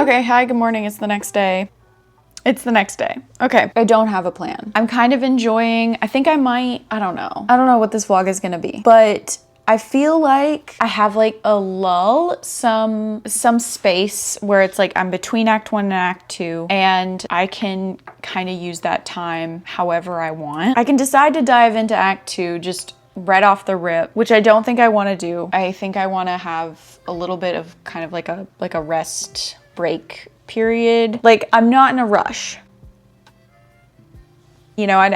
Okay, hi, good morning. It's the next day. Okay, I don't have a plan. I'm kind of enjoying, I think I might, I don't know what this vlog is gonna be, but I feel like I have like a lull, some space where it's like I'm between act 1 and act 2, and I can kind of use that time however I want. I can decide to dive into act 2 just right off the rip, which I don't think I want to do. I think I want to have a little bit of kind of like a rest break period. Like, I'm not in a rush. You know, I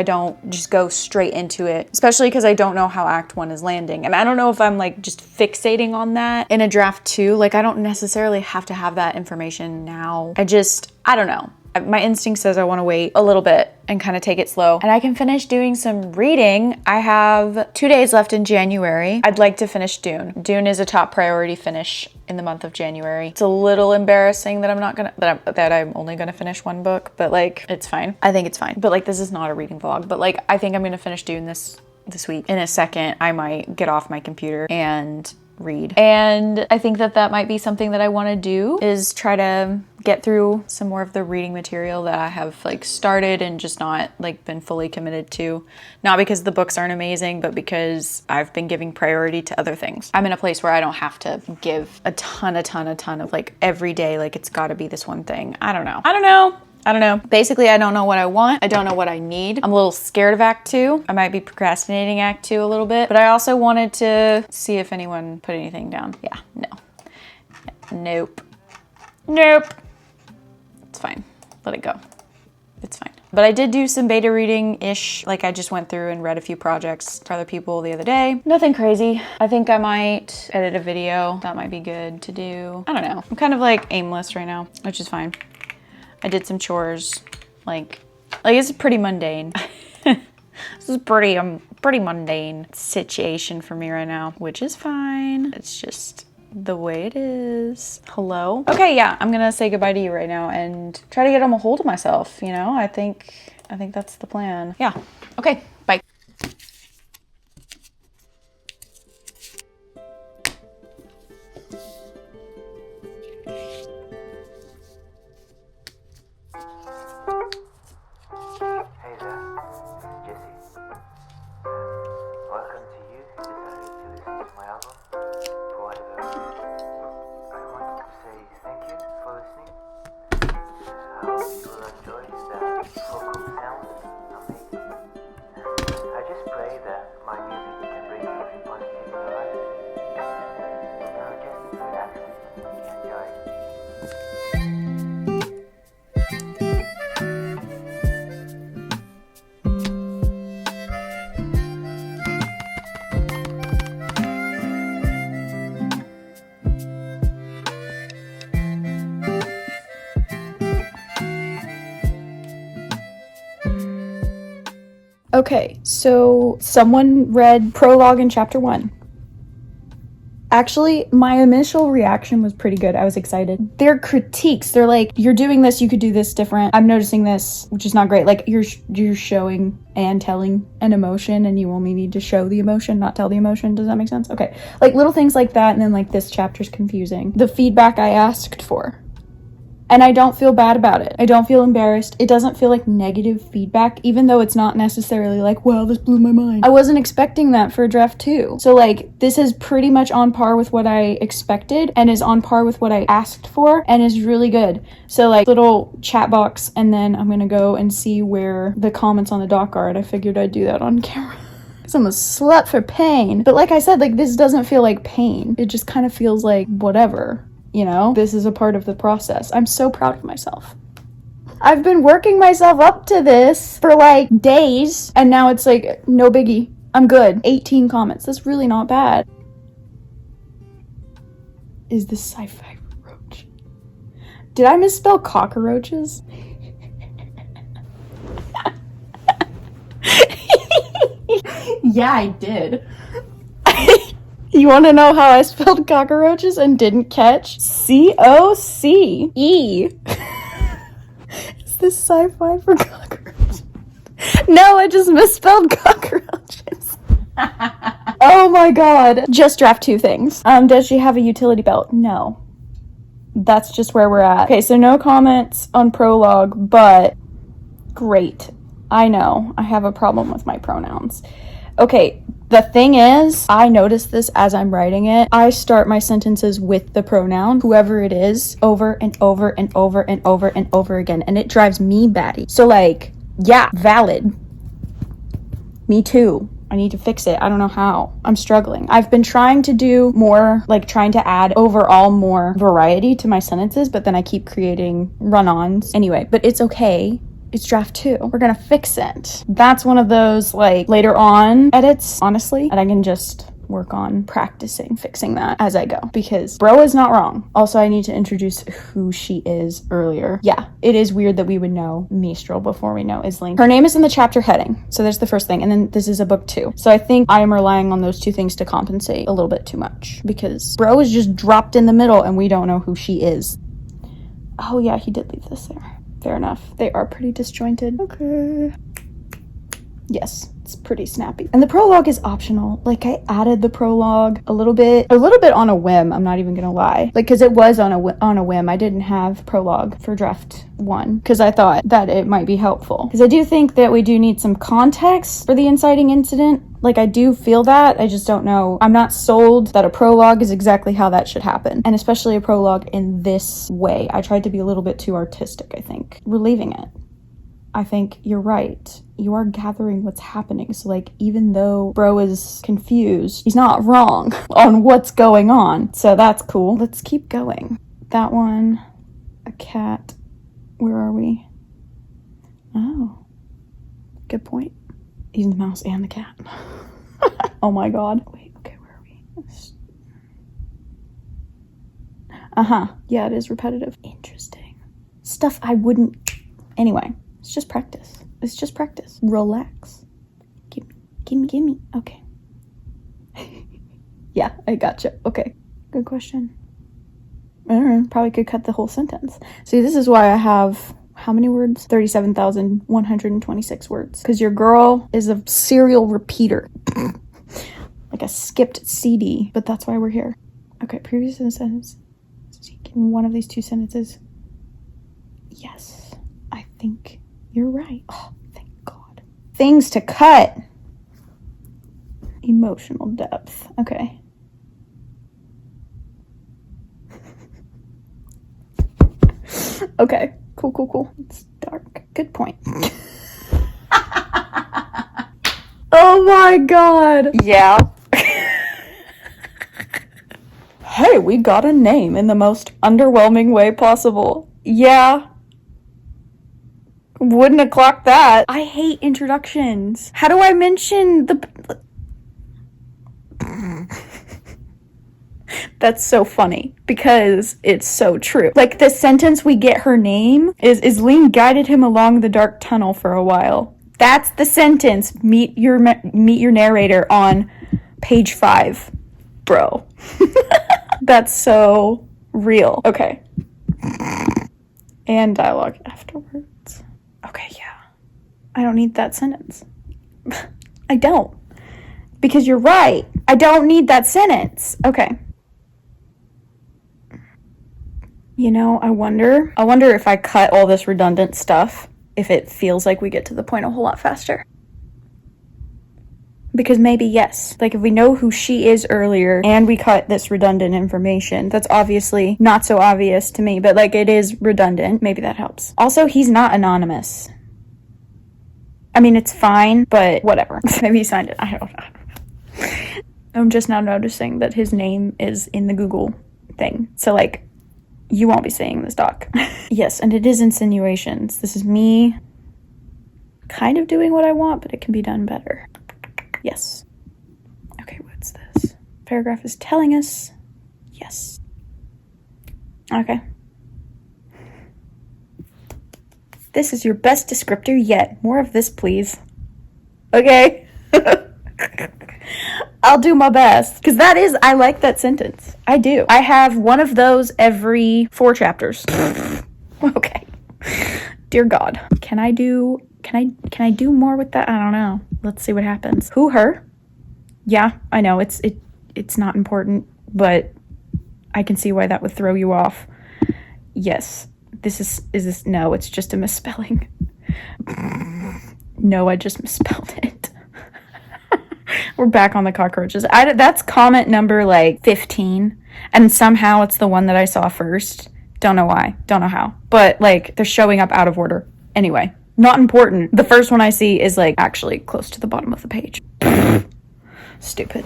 don't just go straight into it, especially because I don't know how act 1 is landing. And I don't know if I'm like just fixating on that in a draft 2. Like, I don't necessarily have to have that information now. I don't know. My instinct says I want to wait a little bit and kind of take it slow. And I can finish doing some reading. I have 2 days left in January. I'd like to finish Dune. Dune is a top priority finish in the month of January. It's a little embarrassing that I'm only gonna finish one book, but like, it's fine. I think it's fine. But like, this is not a reading vlog, but like, I think I'm gonna finish Dune this week. In a second, I might get off my computer and read. And I think that might be something that I want to do, is try to get through some more of the reading material that I have like started and just not like been fully committed to. Not because the books aren't amazing, but because I've been giving priority to other things. I'm in a place where I don't have to give a ton of like every day, like it's got to be this one thing. I don't know. Basically, I don't know what I want. I don't know what I need. I'm a little scared of act 2. I might be procrastinating act 2 a little bit, but I also wanted to see if anyone put anything down. Yeah, no. Nope. It's fine. Let it go. It's fine. But I did do some beta reading-ish. Like, I just went through and read a few projects for other people the other day. Nothing crazy. I think I might edit a video. That might be good to do. I don't know. I'm kind of like aimless right now, which is fine. I did some chores, like it's pretty mundane. This is pretty mundane situation for me right now, which is fine. It's just the way it is. Hello? Okay, yeah, I'm gonna say goodbye to you right now and try to get a hold of myself, you know? I think that's the plan. Yeah, okay, bye. Okay, so someone read prologue in chapter 1. Actually, my initial reaction was pretty good. I was excited. They're critiques. They're like, you're doing this, you could do this different. I'm noticing this, which is not great. Like, you're showing and telling an emotion, and you only need to show the emotion, not tell the emotion. Does that make sense? Okay. Like, little things like that, and then like, this chapter's confusing. The feedback I asked for. And I don't feel bad about it. I don't feel embarrassed. It doesn't feel like negative feedback, even though it's not necessarily like, wow, this blew my mind. I wasn't expecting that for draft 2. So like, this is pretty much on par with what I expected and is on par with what I asked for and is really good. So like, little chat box, and then I'm gonna go and see where the comments on the doc are, and I figured I'd do that on camera. Because I'm a slut for pain. But like I said, like, this doesn't feel like pain. It just kind of feels like whatever. You know, this is a part of the process. I'm so proud of myself. I've been working myself up to this for like days, and now it's like, no biggie. I'm good. 18 comments. That's really not bad. Is this sci-fi roach? Did I misspell cockroaches? Yeah, I did. You want to know how I spelled cockroaches and didn't catch? C-O-C-E. Is this sci-fi for cockroaches? No, I just misspelled cockroaches. Oh my god. Just draft 2 things. Does she have a utility belt? No. that's just where we're at. Okay, so no comments on prologue, but great. I know I have a problem with my pronouns. Okay, the thing is, I notice this as I'm writing it. I start my sentences with the pronoun, whoever it is, over and over and over and over and over again, and it drives me batty. So like, yeah, valid. Me too. I need to fix it. I don't know how. I'm struggling. I've been trying to do more, like trying to add overall more variety to my sentences, but then I keep creating run-ons. Anyway, but it's okay. It's draft 2. We're gonna fix it. That's one of those like later on edits, honestly, and I can just work on practicing fixing that as I go, because bro is not wrong. Also, I need to introduce who she is earlier. Yeah, it is weird that we would know Mistral before we know Isling. Her name is in the chapter heading, so there's the first thing, and then this is a book 2. So I think I am relying on those 2 things to compensate a little bit too much, because bro is just dropped in the middle and we don't know who she is. Oh yeah, he did leave this there. Fair enough. They are pretty disjointed. Okay. Yes, it's pretty snappy. And the prologue is optional. Like, I added the prologue a little bit on a whim. I'm not even gonna lie. Like, because it was on a whim. I didn't have prologue for draft 1 because I thought that it might be helpful. Because I do think that we do need some context for the inciting incident. Like, I do feel that. I just don't know. I'm not sold that a prologue is exactly how that should happen. And especially a prologue in this way. I tried to be a little bit too artistic, I think. We're leaving it. I think you're right. You are gathering what's happening. So like, even though bro is confused, he's not wrong on what's going on. So that's cool. Let's keep going. That one, a cat. Where are we? Oh, good point. He's the mouse and the cat. Oh my God. Wait, okay, where are we? Yeah, it is repetitive. Interesting. Stuff I wouldn't. Anyway. It's just practice. It's just practice. Relax. Gimme. Okay. Yeah, I gotcha. Okay. Good question. I don't know. Probably could cut the whole sentence. See, this is why I have, how many words? 37,126 words. Because your girl is a serial repeater. Like a skipped CD. But that's why we're here. Okay, previous sentence. One of these 2 sentences. Yes, I think you're right. Oh, thank God. Things to cut. Emotional depth. Okay. Okay. Cool. It's dark. Good point. Oh my God. Yeah. Hey, we got a name in the most underwhelming way possible. Yeah. Wouldn't have clocked that. I hate introductions. How do I mention the... That's so funny because it's so true. Like the sentence we get her name is Isling guided him along the dark tunnel for a while. That's the sentence. Meet your narrator on page 5, bro. That's so real. Okay. And dialogue afterwards. Okay, yeah. I don't need that sentence. I don't. Because you're right. I don't need that sentence. Okay. You know, I wonder if I cut all this redundant stuff, if it feels like we get to the point a whole lot faster. Because maybe yes. Like if we know who she is earlier and we cut this redundant information, that's obviously not so obvious to me, but like it is redundant. Maybe that helps. Also, he's not anonymous. I mean, it's fine, but whatever. Maybe he signed it. I don't know. I'm just now noticing that his name is in the Google thing. So like, you won't be seeing this doc. Yes, and it is insinuations. This is me kind of doing what I want, but it can be done better. Yes. Okay, what's this? Paragraph is telling us. Yes. Okay. This is your best descriptor yet. More of this, please. Okay. I'll do my best. Because I like that sentence. I do. I have one of those every 4 chapters. Okay. Dear God. Can I do more with that? I don't know. Let's see what happens. Who, her? Yeah, I know it's not important, but I can see why that would throw you off. Yes. Is this, no, it's just a misspelling. No, I just misspelled it. We're back on the cockroaches. That's comment number like 15. And somehow it's the one that I saw first. Don't know why. Don't know how. But like they're showing up out of order. Anyway, not important. The first one I see is like actually close to the bottom of the page. Stupid.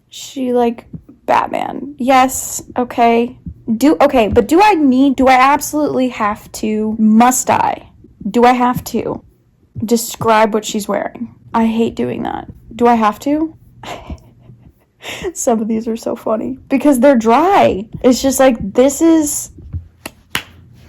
She like Batman. Yes. Okay. But do I absolutely have to? Must I? Do I have to describe what she's wearing? I hate doing that. Do I have to? Some of these are so funny because they're dry. It's just like, this is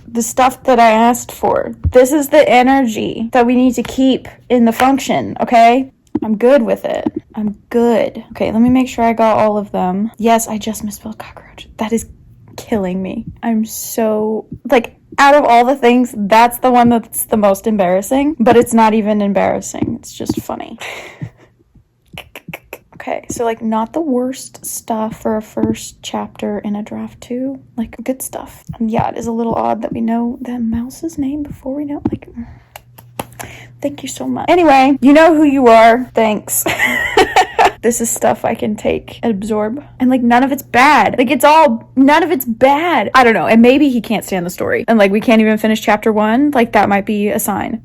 the stuff that I asked for. This is the energy that we need to keep in the function, okay? I'm good with it. I'm good. Okay, let me make sure I got all of them. Yes, I just misspelled cockroach. That is killing me. I'm so, like, out of all the things, that's the one that's the most embarrassing, but it's not even embarrassing. It's just funny. Okay, so like not the worst stuff for a first chapter in a draft 2, like good stuff. Yeah, it is a little odd that we know that mouse's name before we know, like, thank you so much. Anyway, you know who you are. Thanks. This is stuff I can take and absorb. And like none of it's bad. Like none of it's bad. I don't know. And maybe he can't stand the story. And like we can't even finish chapter 1. Like that might be a sign.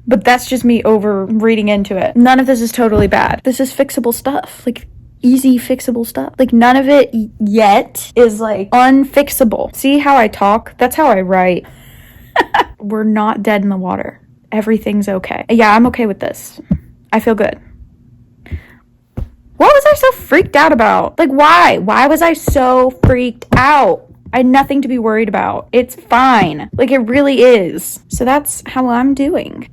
But that's just me over reading into it. None of this is totally bad. This is fixable stuff. Like easy fixable stuff. Like none of it yet is like unfixable. See how I talk? That's how I write. We're not dead in the water. Everything's okay. Yeah, I'm okay with this. I feel good. What was I so freaked out about? Like, why? Why was I so freaked out? I had nothing to be worried about. It's fine. Like, it really is. So that's how I'm doing.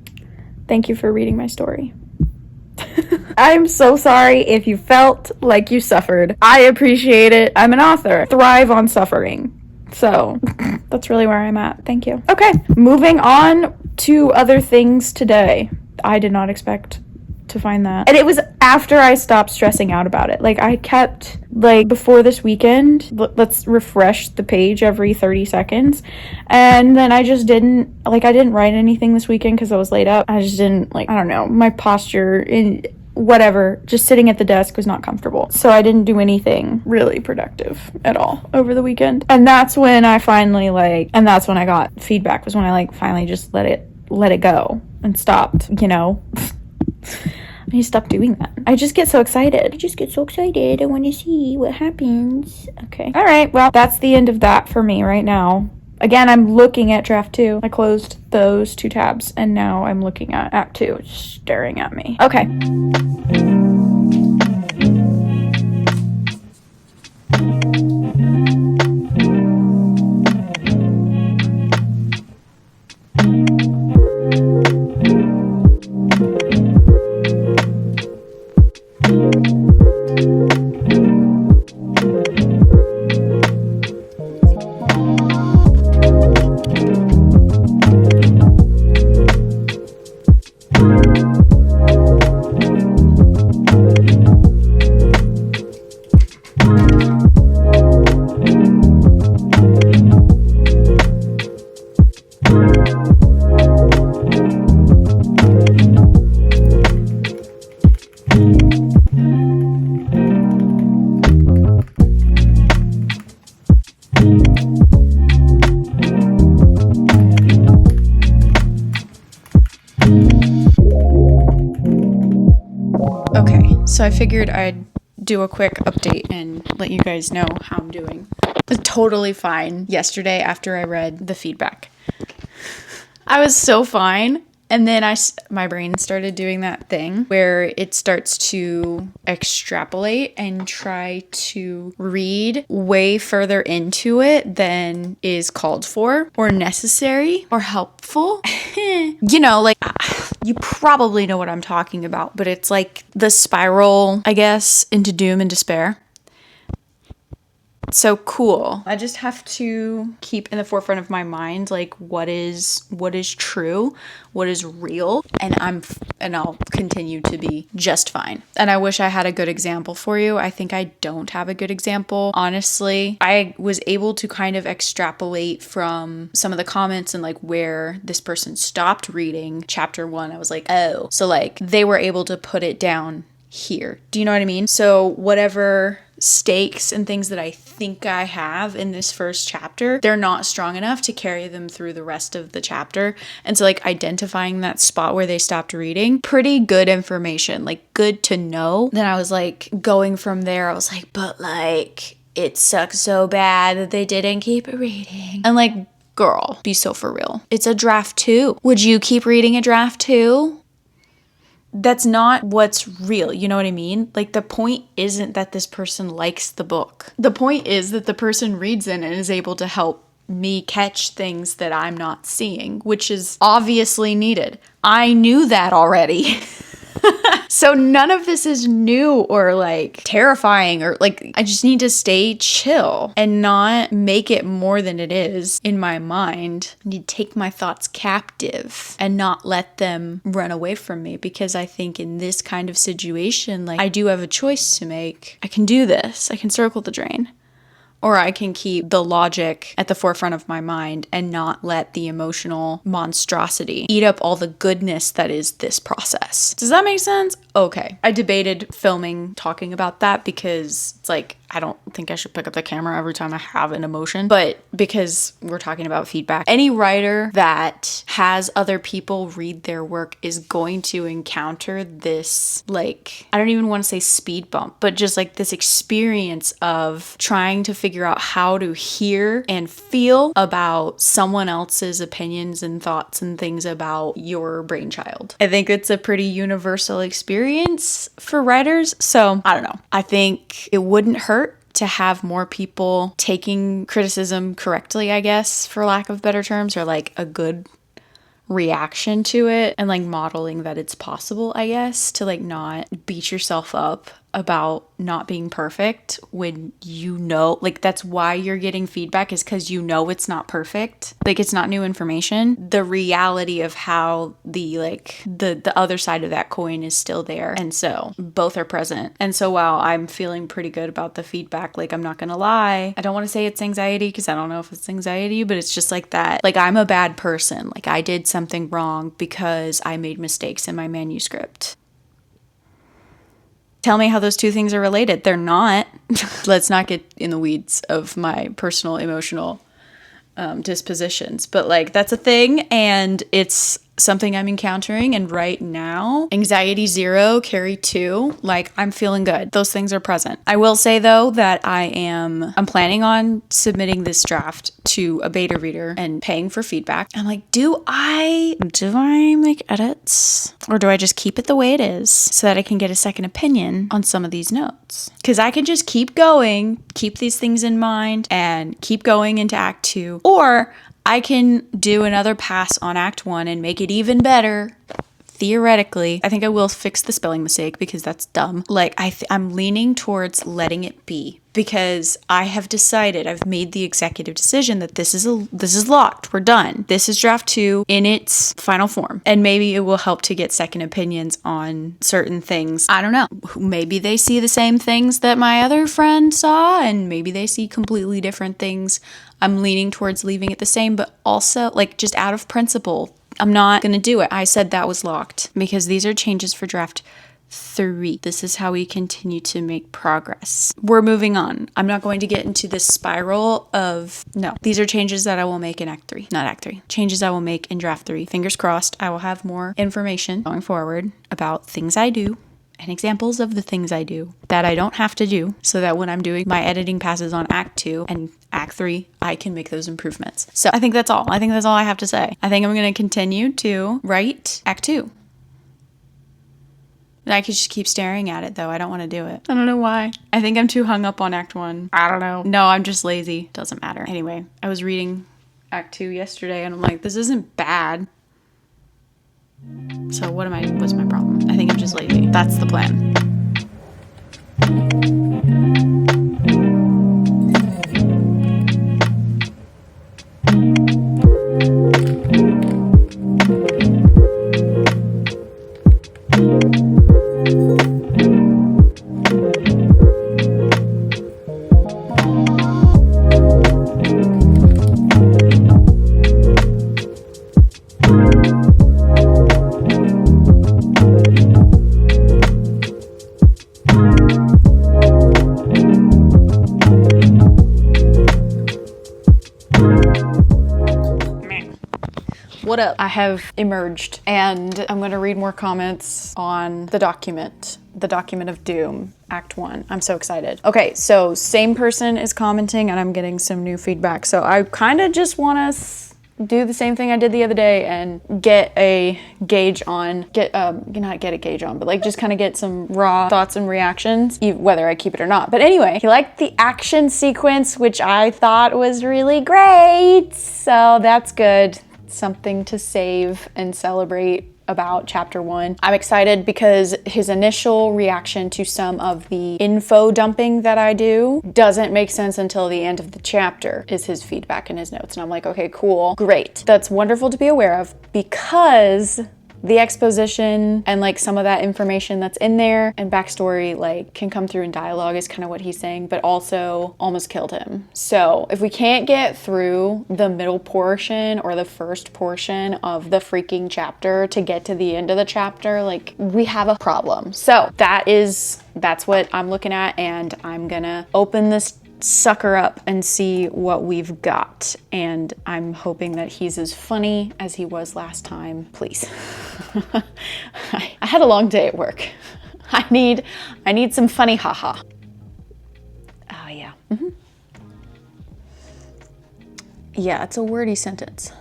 Thank you for reading my story. I'm so sorry if you felt like you suffered. I appreciate it. I'm an author. Thrive on suffering. So that's really where I'm at. Thank you. Okay, moving on to other things today. I did not expect to find that. And it was after I stopped stressing out about it. Like I kept, like before this weekend, let's refresh the page every 30 seconds. And then I just didn't, like I didn't write anything this weekend because I was laid up. I just didn't, like, I don't know, my posture in whatever, just sitting at the desk was not comfortable. So I didn't do anything really productive at all over the weekend. And that's when I finally and that's when I got feedback, was when I finally just let it go and stopped, you know. I need to stop doing that. I just get so excited. I want to see what happens. Okay. All right. Well, that's the end of that for me right now. Again, I'm looking at draft 2. I closed those 2 tabs and now I'm looking at act 2. It's staring at me. Okay. So I figured I'd do a quick update and let you guys know how I'm doing. It's totally fine yesterday after I read the feedback. I was so fine. And then my brain started doing that thing where it starts to extrapolate and try to read way further into it than is called for or necessary or helpful. You know, like, you probably know what I'm talking about, but it's like the spiral, I guess, into doom and despair. So cool. I just have to keep in the forefront of my mind, like what is true, what is real, and I'll continue to be just fine. And I wish I had a good example for you. I think I don't have a good example. Honestly, I was able to kind of extrapolate from some of the comments and like where this person stopped reading chapter 1. I was like, oh, so like they were able to put it down here. Do you know what I mean? So whatever stakes and things that I think I have in this first chapter, they're not strong enough to carry them through the rest of the chapter. And so like identifying that spot where they stopped reading, pretty good information, like good to know. Then I was like going from there, I was like, but like it sucks so bad that they didn't keep reading. And like, girl, be so for real. It's a draft 2. Would you keep reading a draft 2? That's not what's real. You know what I mean? Like the point isn't that this person likes the book. The point is that the person reads it and is able to help me catch things that I'm not seeing, which is obviously needed. I knew that already. So none of this is new or like terrifying or like I just need to stay chill and not make it more than it is in my mind. I need to take my thoughts captive and not let them run away from me, because I think in this kind of situation, like I do have a choice to make. I can do this. I can circle the drain. Or I can keep the logic at the forefront of my mind and not let the emotional monstrosity eat up all the goodness that is this process. Does that make sense? Okay. I debated filming talking about that because it's like, I don't think I should pick up the camera every time I have an emotion, but because we're talking about feedback, any writer that has other people read their work is going to encounter this, like, I don't even want to say speed bump, but just like this experience of trying to figure out how to hear and feel about someone else's opinions and thoughts and things about your brainchild. I think it's a pretty universal experience for writers. So I don't know. I think it wouldn't hurt to have more people taking criticism correctly, I guess, for lack of better terms, or like a good reaction to it, and like modeling that it's possible, I guess, to like not beat yourself up about not being perfect when you know, like that's why you're getting feedback, is because you know it's not perfect, like it's not new information. The reality of how the other side of that coin is still there, and so both are present. And so while I'm feeling pretty good about the feedback, like I'm not gonna lie, I don't want to say it's anxiety because I don't know if it's anxiety, but it's just like that, like I'm a bad person, like I did something wrong because I made mistakes in my manuscript. Tell me how those two things are related. They're not. Let's not get in the weeds of my personal emotional dispositions, but like that's a thing, and it's something I'm encountering. And right now, anxiety 0, carry 2, like I'm feeling good. Those things are present. I will say though that I'm planning on submitting this draft to a beta reader and paying for feedback. I'm like, do I make edits, or do I just keep it the way it is so that I can get a second opinion on some of these notes? Because I can just keep going, keep these things in mind, and keep going into Act 2, or I can do another pass on Act 1 and make it even better. Theoretically, I think I will fix the spelling mistake because that's dumb. Like I'm leaning towards letting it be, because I have decided, I've made the executive decision that this is locked. We're done. This is draft 2 in its final form. And maybe it will help to get second opinions on certain things. I don't know. Maybe they see the same things that my other friend saw, and maybe they see completely different things. I'm leaning towards leaving it the same, but also like just out of principle, I'm not going to do it. I said that was locked because these are changes for draft 3. This is how we continue to make progress. We're moving on. I'm not going to get into this spiral of, no, these are changes that I will make in Act 3, not Act 3. Changes I will make in draft 3. Fingers crossed, I will have more information going forward about things I do and examples of the things I do that I don't have to do, so that when I'm doing my editing passes on Act 2 and Act 3, I can make those improvements. So I think that's all. I think that's all I have to say. I think I'm going to continue to write Act 2. And I could just keep staring at it, though. I don't want to do it. I don't know why. I think I'm too hung up on Act 1. I don't know. No, I'm just lazy. Doesn't matter. Anyway, I was reading Act 2 yesterday, and I'm like, this isn't bad. So what's my problem? I think I'm just lazy. That's the plan. what up? I have emerged and I'm gonna read more comments on the document of doom, Act 1. I'm so excited. Okay, so same person is commenting and I'm getting some new feedback. So I kind of just want to do the same thing I did the other day and get a gauge on, not get a gauge on, but like just kind of get some raw thoughts and reactions, whether I keep it or not. But anyway, he liked the action sequence, which I thought was really great. So that's good. Something to save and celebrate about chapter 1. I'm excited because his initial reaction to some of the info dumping that I do doesn't make sense until the end of the chapter, is his feedback in his notes. And I'm like, okay, cool, great. That's wonderful to be aware of, because the exposition and like some of that information that's in there and backstory like can come through in dialogue is kind of what he's saying, but also almost killed him. So if we can't get through the middle portion or the first portion of the freaking chapter to get to the end of the chapter, like we have a problem. So that's what I'm looking at, and I'm gonna open this sucker up and see what we've got. And I'm hoping that he's as funny as he was last time, please. I had a long day at work. I need some funny haha. Oh yeah. Yeah, it's a wordy sentence.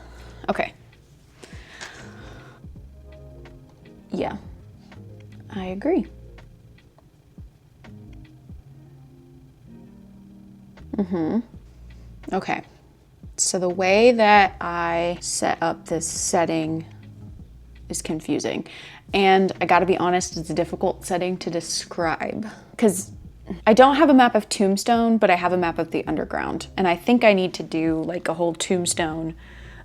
Okay. Yeah, I agree. Okay, so the way that I set up this setting is confusing, and I gotta be honest, it's a difficult setting to describe because I don't have a map of Tombstone, but I have a map of the underground, and I think I need to do like a whole Tombstone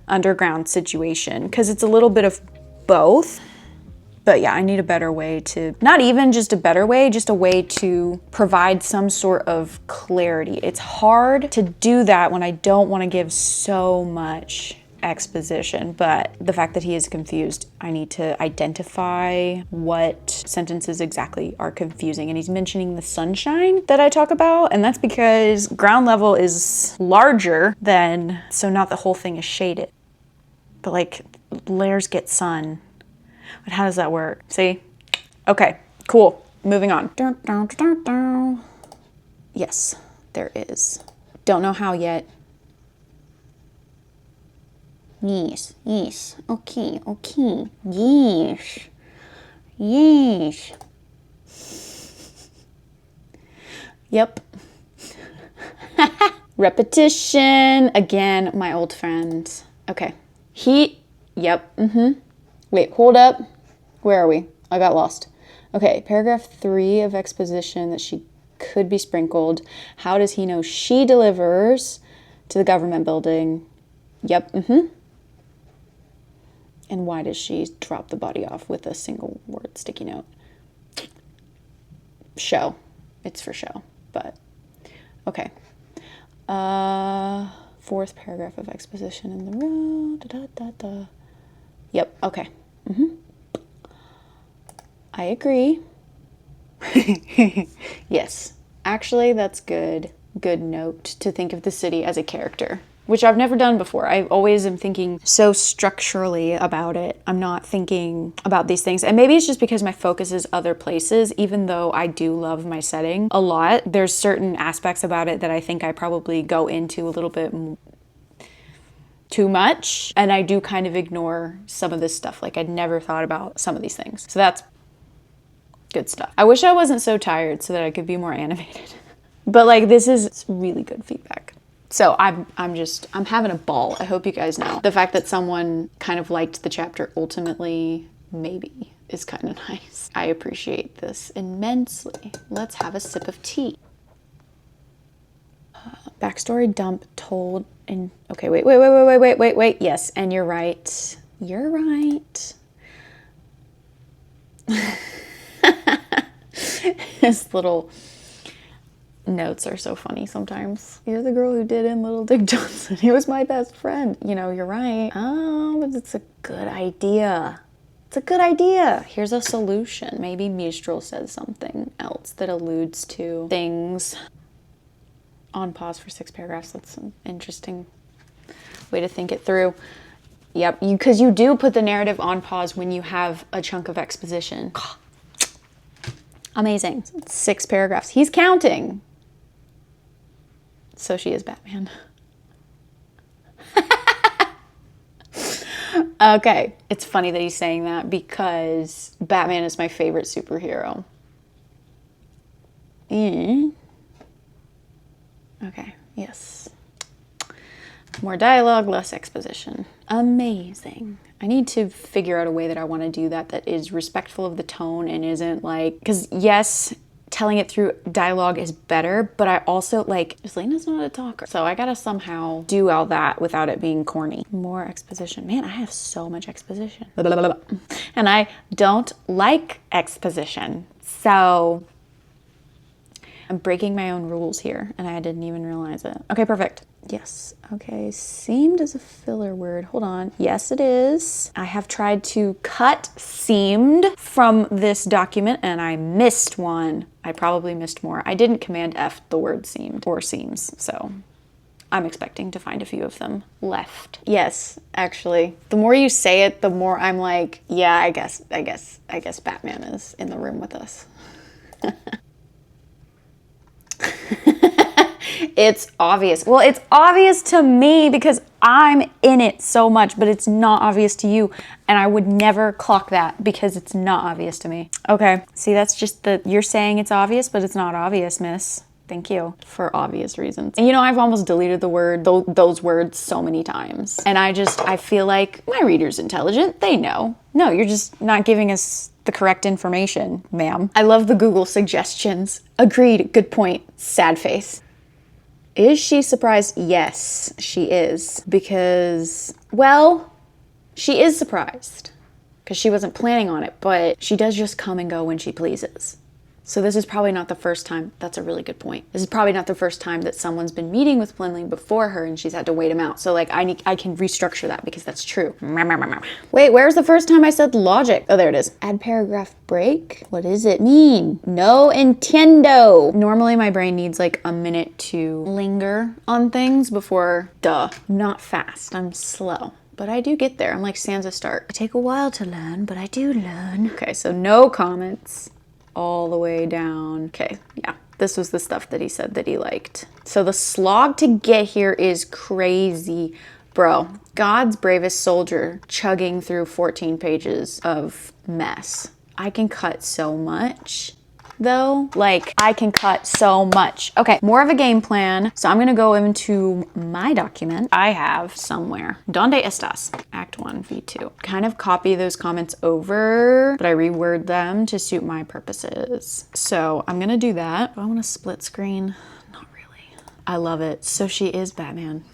underground situation because it's a little bit of both. But yeah, I need a better way to, not even just a better way, just a way to provide some sort of clarity. It's hard to do that when I don't want to give so much exposition, but the fact that he is confused, I need to identify what sentences exactly are confusing. And he's mentioning the sunshine that I talk about, and that's because ground level is larger than, so not the whole thing is shaded, but like layers get sun. But how does that work? See? Okay, cool. Moving on. Yes, there is. Don't know how yet. Yes. Okay. Yes. Yep. Repetition. Again, my old friend. Okay. Yep. Wait, hold up. Where are we? I got lost. Okay, paragraph 3 of exposition that she could be sprinkled. How does he know she delivers to the government building? Yep, And why does she drop the body off with a single word sticky note? Show. It's for show, but okay. 4th paragraph of exposition in the row. Yep, okay. I agree. Yes, actually that's good note to think of the city as a character, which I've never done before. I always am thinking so structurally about it. I'm not thinking about these things. And maybe it's just because my focus is other places, even though I do love my setting a lot. There's certain aspects about it that I think I probably go into a little bit too much, and I do kind of ignore some of this stuff. Like I'd never thought about some of these things. So that's good stuff. I wish I wasn't so tired so that I could be more animated. But like this is really good feedback. So I'm having a ball. I hope you guys know. The fact that someone kind of liked the chapter ultimately, maybe, is kind of nice. I appreciate this immensely. Let's have a sip of tea. Backstory dump told in, okay, wait. Yes, and you're right. You're right. His little notes are so funny sometimes. You're the girl who did in Little Dick Johnson. He was my best friend. You know, you're right. Oh, but it's a good idea. It's a good idea. Here's a solution. Maybe Mistral says something else that alludes to things. On pause for 6 paragraphs. That's an interesting way to think it through. Yep, because you do put the narrative on pause when you have a chunk of exposition. Amazing. 6 paragraphs. He's counting. So she is Batman. Okay. It's funny that he's saying that because Batman is my favorite superhero. Okay. Yes. More dialogue, less exposition. Amazing. I need to figure out a way that I want to do that is respectful of the tone and isn't like, because yes, telling it through dialogue is better, but I also like, Selena's not a talker. So I gotta somehow do all that without it being corny. More exposition. Man, I have so much exposition. And I don't like exposition. So I'm breaking my own rules here and I didn't even realize it. Okay, perfect. Yes. Okay. Seemed is a filler word. Hold on. Yes, it is. I have tried to cut seemed from this document and I missed one. I probably missed more. I didn't Command F the word seemed or seems. So I'm expecting to find a few of them left. Yes, actually. The more you say it, the more I'm like, yeah, I guess Batman is in the room with us. It's obvious. Well, it's obvious to me because I'm in it so much, but it's not obvious to you. And I would never clock that because it's not obvious to me. Okay. See, that's just you're saying it's obvious, but it's not obvious, miss. Thank you for obvious reasons. And you know, I've almost deleted the word, those words so many times. And I feel like my reader's intelligent. They know. No, you're just not giving us the correct information, ma'am. I love the Google suggestions. Agreed. Good point. Sad face. Is she surprised? Yes, she is. Because, well, she is surprised. Because she wasn't planning on it, but she does just come and go when she pleases. So this is probably not the first time. That's a really good point. This is probably not the first time that someone's been meeting with Blinley before her and she's had to wait him out. So like I can restructure that because that's true. Wait, where's the first time I said logic? Oh, there it is. Add paragraph break. What does it mean? No entiendo. Normally my brain needs like a minute to linger on things before, I'm not fast, I'm slow. But I do get there. I'm like Sansa Stark. I take a while to learn, but I do learn. Okay, so no comments. All the way down. Okay, yeah, this was the stuff that he said that he liked. So the slog to get here is crazy. Bro, God's bravest soldier chugging through 14 pages of mess. I can cut so much though. Like, I can cut so much. Okay, more of a game plan. So I'm gonna go into my document I have somewhere. Donde estas? Act 1, V2. Kind of copy those comments over, but I reword them to suit my purposes. So I'm gonna do that. Do I wanna split screen? Not really. I love it. So she is Batman.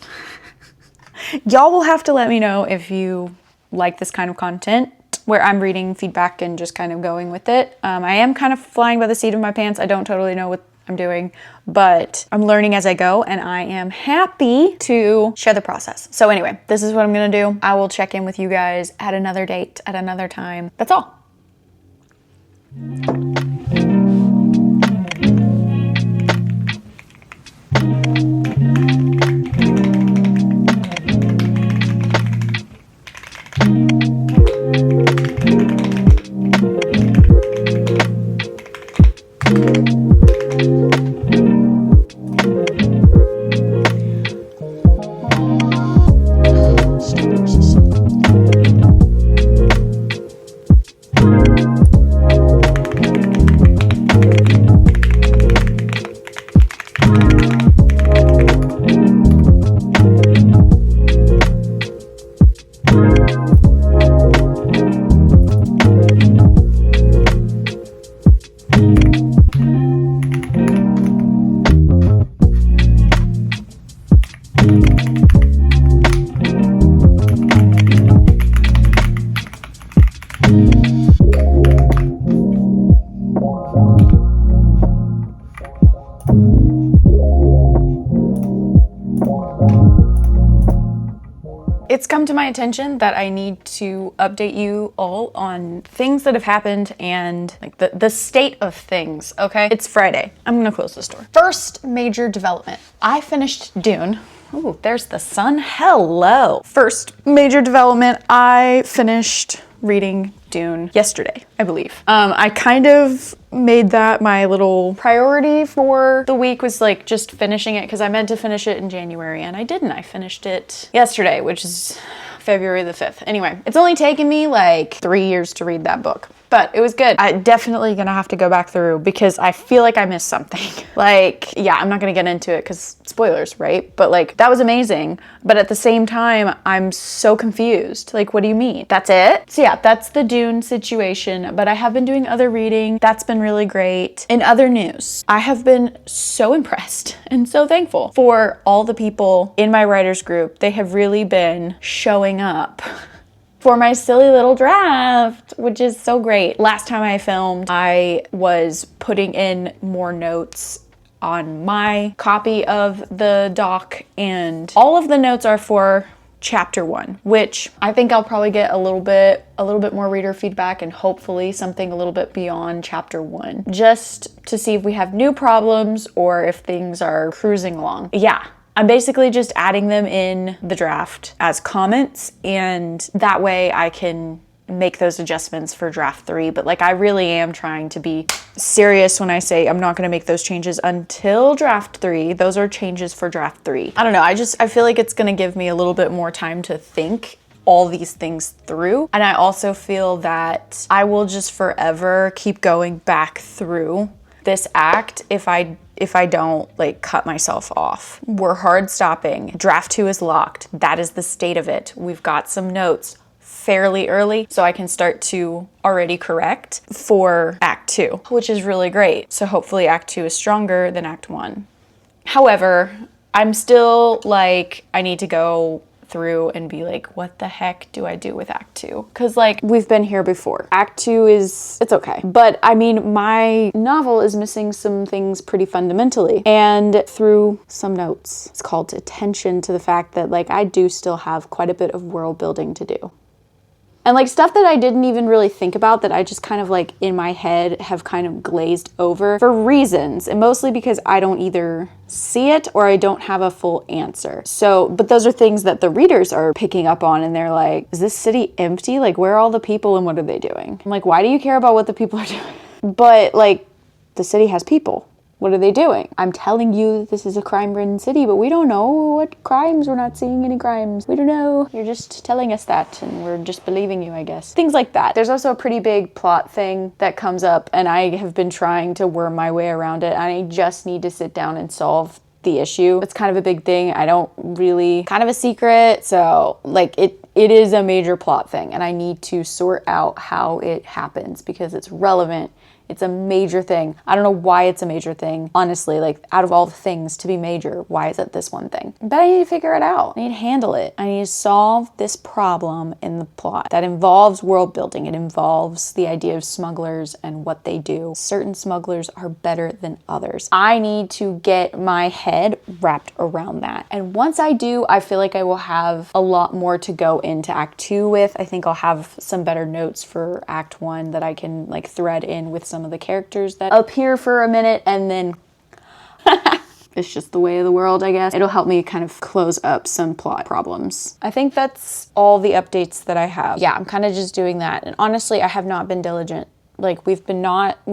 Y'all will have to let me know if you like this kind of content, where I'm reading feedback and just kind of going with it. I am kind of flying by the seat of my pants. I don't totally know what I'm doing, but I'm learning as I go and I am happy to share the process. So anyway, this is what I'm gonna do. I will check in with you guys at another date, at another time. That's all. It's come to my attention that I need to update you all on things that have happened and like the state of things, okay? It's Friday. I'm gonna close this door. First major development. I finished Dune. Ooh, there's the sun. Hello. First major development, I finished reading Dune yesterday, I believe. I kind of made that my little priority for the week, was like just finishing it, because I meant to finish it in January and I didn't. I finished it yesterday, which is February the 5th. Anyway, it's only taken me like 3 years to read that book, but it was good. I'm definitely gonna have to go back through because I feel like I missed something. Like, yeah, I'm not gonna get into it because spoilers, right? But like, that was amazing. But at the same time, I'm so confused. Like, what do you mean? That's it? So yeah, that's the Dune situation. But I have been doing other reading. That's been really great. In other news, I have been so impressed and so thankful for all the people in my writers group. They have really been showing up for my silly little draft, which is so great. Last time I filmed, I was putting in more notes on my copy of the doc, and all of the notes are for chapter 1, which I think I'll probably get a little bit more reader feedback and hopefully something a little bit beyond chapter 1, just to see if we have new problems or if things are cruising along. Yeah. I'm basically just adding them in the draft as comments, and that way I can make those adjustments for draft 3. But like, I really am trying to be serious when I say I'm not gonna make those changes until draft 3. Those are changes for draft 3. I don't know, I feel like it's gonna give me a little bit more time to think all these things through. And I also feel that I will just forever keep going back through this act if I don't like cut myself off. We're hard stopping. Draft 2 is locked. That is the state of it. We've got some notes fairly early, so I can start to already correct for Act 2, which is really great. So hopefully Act 2 is stronger than Act 1. However, I'm still like, I need to go through and be like, what the heck do I do with Act 2? Because like, we've been here before. Act 2 it's okay. But I mean, my novel is missing some things pretty fundamentally. And through some notes, it's called attention to the fact that like, I do still have quite a bit of world building to do. And like stuff that I didn't even really think about, that I just kind of like in my head have kind of glazed over for reasons, and mostly because I don't either see it or I don't have a full answer. So, but those are things that the readers are picking up on, and they're like, is this city empty? Like, where are all the people and what are they doing? I'm like, why do you care about what the people are doing? But like, the city has people. What are they doing? I'm telling you this is a crime-ridden city, but we don't know what crimes. We're not seeing any crimes. We don't know. You're just telling us that, and we're just believing you, I guess. Things like that. There's also a pretty big plot thing that comes up, and I have been trying to worm my way around it, and I just need to sit down and solve the issue. It's kind of a big thing. I don't really, kind of a secret. So like it is a major plot thing, and I need to sort out how it happens because it's relevant. It's a major thing. I don't know why it's a major thing. Honestly, like out of all the things to be major, why is it this one thing? But I need to figure it out. I need to handle it. I need to solve this problem in the plot that involves world building. It involves the idea of smugglers and what they do. Certain smugglers are better than others. I need to get my head wrapped around that. And once I do, I feel like I will have a lot more to go into Act 2 with. I think I'll have some better notes for Act 1 that I can like thread in with some of the characters that appear for a minute, and then it's just the way of the world, I guess. It'll help me kind of close up some plot problems. I think that's all the updates that I have. Yeah, I'm kind of just doing that. And honestly, I have not been diligent. Like we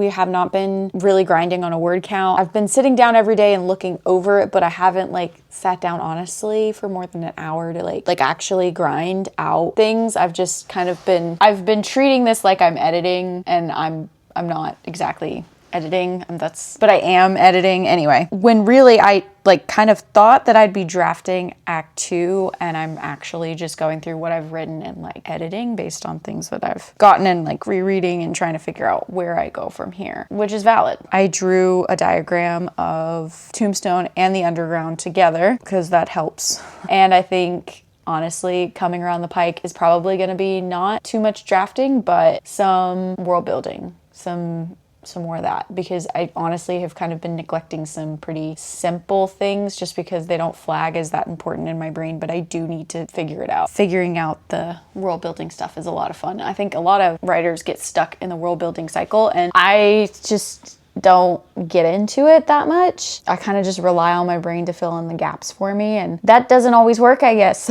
have not been really grinding on a word count. I've been sitting down every day and looking over it, but I haven't like sat down honestly for more than an hour to like actually grind out things. I've just kind of I've been treating this like I'm editing, and I'm not exactly editing, but I am editing anyway. When really I like kind of thought that I'd be drafting Act 2, and I'm actually just going through what I've written and like editing based on things that I've gotten and like rereading and trying to figure out where I go from here, which is valid. I drew a diagram of Tombstone and the Underground together because that helps. And I think honestly, coming around the pike is probably going to be not too much drafting, but some world building, some more of that, because I honestly have kind of been neglecting some pretty simple things just because they don't flag as that important in my brain, but I do need to figure it out. Figuring out the world building stuff is a lot of fun. I think a lot of writers get stuck in the world building cycle, and I just don't get into it that much. I kind of just rely on my brain to fill in the gaps for me, and that doesn't always work, I guess.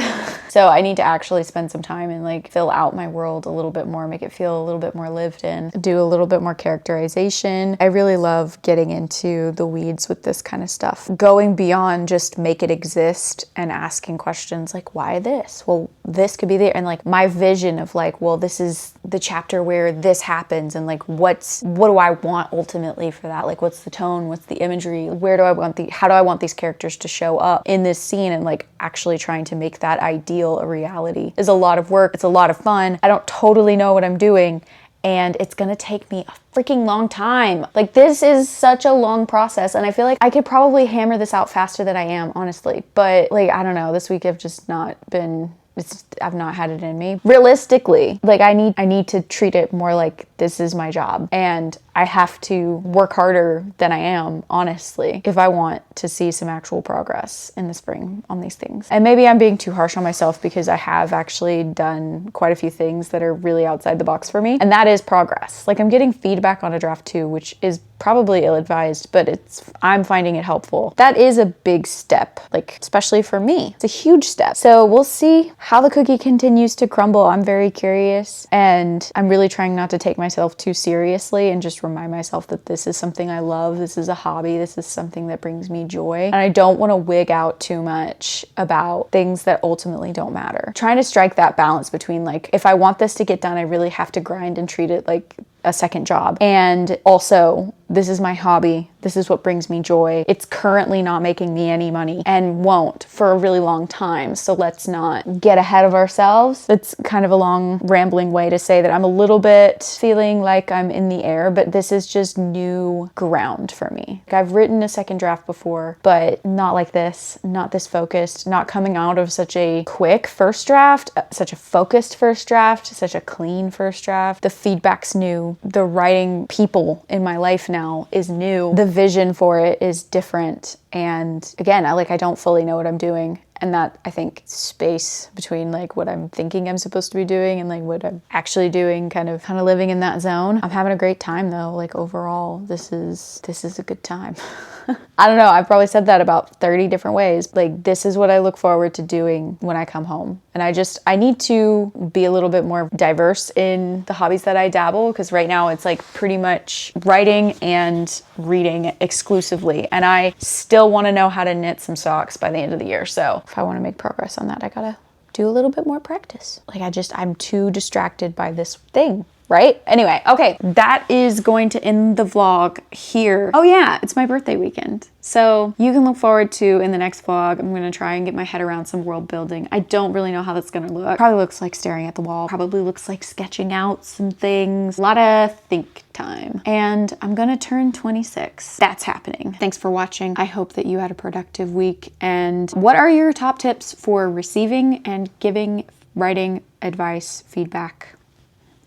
So I need to actually spend some time and like fill out my world a little bit more, make it feel a little bit more lived in, do a little bit more characterization. I really love getting into the weeds with this kind of stuff, going beyond just make it exist and asking questions like, why this? Well, this could be there. And like my vision of like, well, this is the chapter where this happens, and like what do I want ultimately for that? Like what's the tone, what's the imagery, how do I want these characters to show up in this scene? And like actually trying to make that ideal a reality is a lot of work. It's a lot of fun. I don't totally know what I'm doing, and it's gonna take me a freaking long time. Like this is such a long process, and I feel like I could probably hammer this out faster than I am, honestly. But like, I don't know, this week I've just not been, I've not had it in me. Realistically, like I need to treat it more like this is my job, and I have to work harder than I am, honestly, if I want to see some actual progress in the spring on these things. And maybe I'm being too harsh on myself, because I have actually done quite a few things that are really outside the box for me, and that is progress. Like I'm getting feedback on a draft 2, which is probably ill-advised, but I'm finding it helpful. That is a big step, like especially for me. It's a huge step. So we'll see how the cookie continues to crumble. I'm very curious, and I'm really trying not to take myself too seriously and just remind myself that this is something I love. This is a hobby. This is something that brings me joy. And I don't want to wig out too much about things that ultimately don't matter. Trying to strike that balance between like, if I want this to get done, I really have to grind and treat it like a second job. And also, this is my hobby. This is what brings me joy. It's currently not making me any money and won't for a really long time. So let's not get ahead of ourselves. It's kind of a long rambling way to say that I'm a little bit feeling like I'm in the air, but this is just new ground for me. Like I've written a second draft before, but not like this, not this focused, not coming out of such a quick first draft, such a focused first draft, such a clean first draft. The feedback's new. The writing people in my life now is new. The vision for it is different. And again, I don't fully know what I'm doing. And that, I think, space between like what I'm thinking I'm supposed to be doing and like what I'm actually doing, kind of living in that zone. I'm having a great time though. Like overall, this is a good time. I don't know, I've probably said that about 30 different ways. Like this is what I look forward to doing when I come home. And I need to be a little bit more diverse in the hobbies that I dabble, because right now it's like pretty much writing and reading exclusively. And I still want to know how to knit some socks by the end of the year. So if I want to make progress on that, I gotta do a little bit more practice. Like I'm too distracted by this thing. Right? Anyway, okay, that is going to end the vlog here. Oh yeah, it's my birthday weekend. So you can look forward to, in the next vlog, I'm gonna try and get my head around some world building. I don't really know how that's gonna look. Probably looks like staring at the wall. Probably looks like sketching out some things. A lot of think time. And I'm gonna turn 26. That's happening. Thanks for watching. I hope that you had a productive week. And what are your top tips for receiving and giving writing advice, feedback,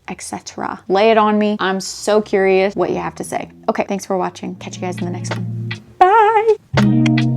etc.? Lay it on me. I'm so curious what you have to say. Okay, thanks for watching. Catch you guys in the next one. Bye.